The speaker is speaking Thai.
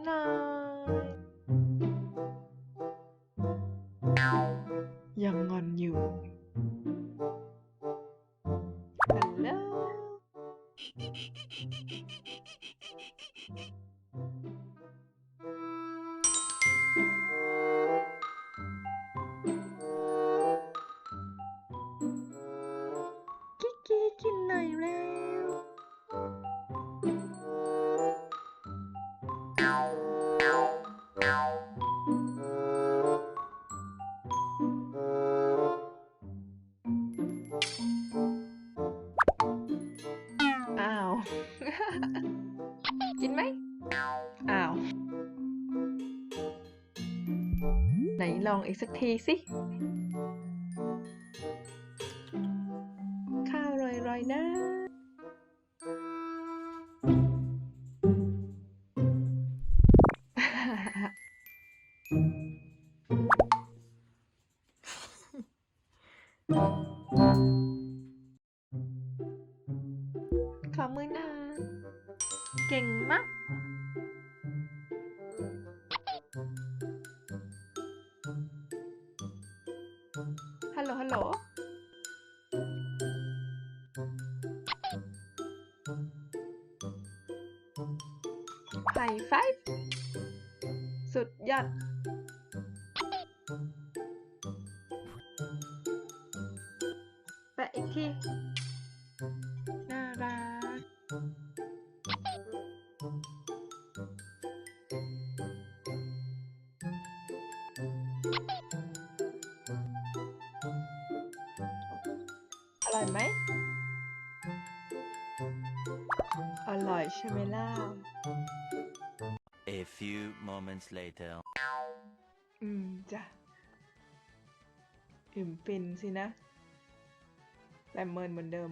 หน่อยยังงอนอยู่ฮัลโหลกิ๊กกิ๊กกินหน่อยแล้วอ้าว กินไหมอ้าวไหนลองอีกสักทีสิข้าวรอยๆนะขอมือหน่อยเก่งมากฮัลโหลฮัลโหลไฮไฟว์สุดยอดแปะอีกทีน่ารักอร่อยไหมอร่อยใช่ไหมล่ะA few moments later จ้ะฟินสินะแต่เมินเหมือนเดิม